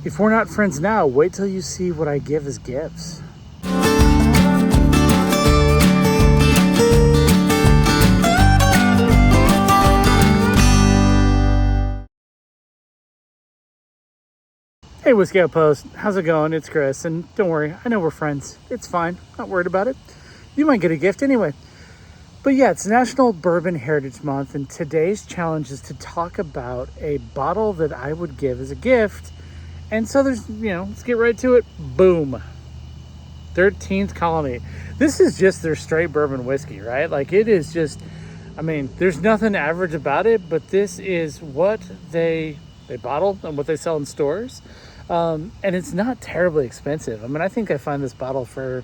If we're not friends now, wait till you see what I give as gifts. Hey, Whiskey Outpost, how's it going? It's Chris, and don't worry, I know we're friends. It's fine, not worried about it. You might get a gift anyway. But yeah, it's National Bourbon Heritage Month, and today's challenge is to talk about a bottle that I would give as a gift. And so let's get right to it. Boom. 13th Colony. This is just their straight bourbon whiskey, right? Like, it is just, there's nothing average about it, but this is what they bottle and what they sell in stores. And it's not terribly expensive. I think I find this bottle for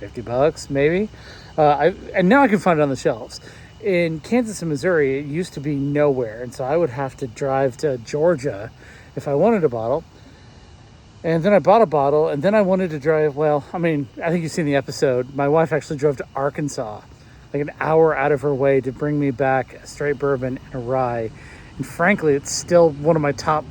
$50 maybe. And now I can find it on the shelves. In Kansas and Missouri, it used to be nowhere. And so I would have to drive to Georgia if I wanted a bottle. And then I bought a bottle, and then I wanted to drive, I think you've seen the episode. My wife actually drove to Arkansas, like an hour out of her way to bring me back a straight bourbon and a rye. And frankly, it's still one of my top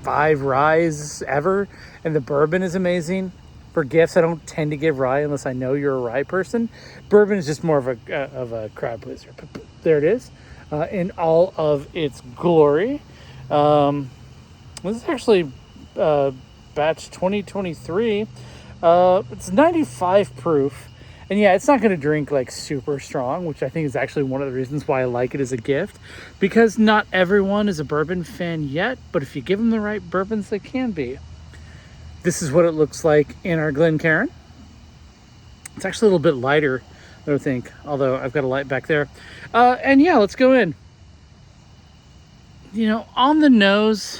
5 ryes ever. And the bourbon is amazing. For gifts, I don't tend to give rye unless I know you're a rye person. Bourbon is just more of a crowd pleaser. But there it is, in all of its glory. This is actually batch 2023. It's 95 proof. And yeah, it's not going to drink like super strong, which I think is actually one of the reasons why I like it as a gift, because not everyone is a bourbon fan yet, but if you give them the right bourbons, they can be. This is what it looks like in our Glencairn. It's actually a little bit lighter, I don't think, although I've got a light back there. And yeah, let's go in. On the nose,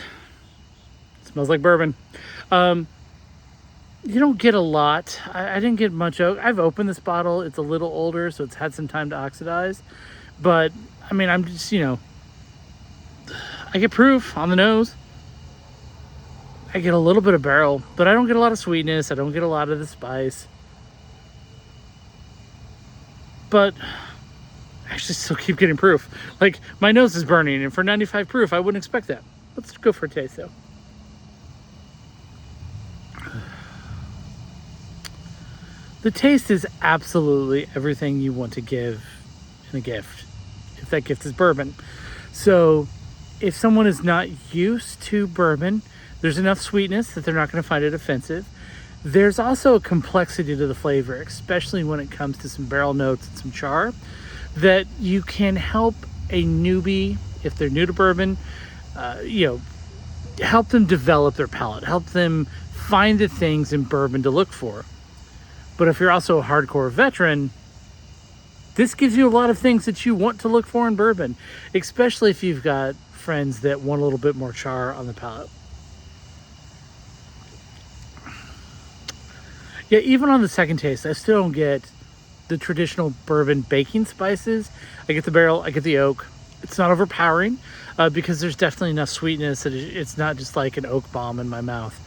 it smells like bourbon. You don't get a lot. I didn't get much oak. I've opened this bottle. It's a little older, so it's had some time to oxidize. But, I'm just, I get proof on the nose. I get a little bit of barrel, but I don't get a lot of sweetness. I don't get a lot of the spice. But I actually still keep getting proof. Like, my nose is burning, and for 95 proof, I wouldn't expect that. Let's go for a taste, though. The taste is absolutely everything you want to give in a gift, if that gift is bourbon. So if someone is not used to bourbon, there's enough sweetness that they're not going to find it offensive. There's also a complexity to the flavor, especially when it comes to some barrel notes and some char, that you can help a newbie, if they're new to bourbon, help them develop their palate, help them find the things in bourbon to look for. But if you're also a hardcore veteran, this gives you a lot of things that you want to look for in bourbon, especially if you've got friends that want a little bit more char on the palate. Yeah, even on the second taste, I still don't get the traditional bourbon baking spices. I get the barrel, I get the oak. It's not overpowering because there's definitely enough sweetness that it's not just like an oak bomb in my mouth.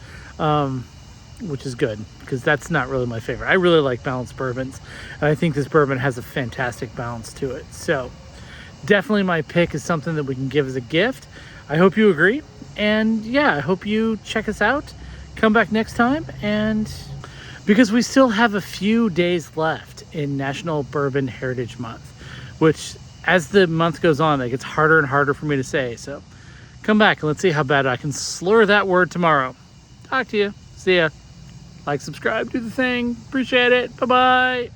Which is good, because that's not really my favorite. I really like balanced bourbons, and I think this bourbon has a fantastic balance to it. So definitely my pick is something that we can give as a gift. I hope you agree, and yeah, I hope you check us out. Come back next time, and because we still have a few days left in National Bourbon Heritage Month, which as the month goes on, it gets harder and harder for me to say. So come back and let's see how bad I can slur that word tomorrow. Talk to you. See ya. Like, subscribe, do the thing. Appreciate it. Bye-bye.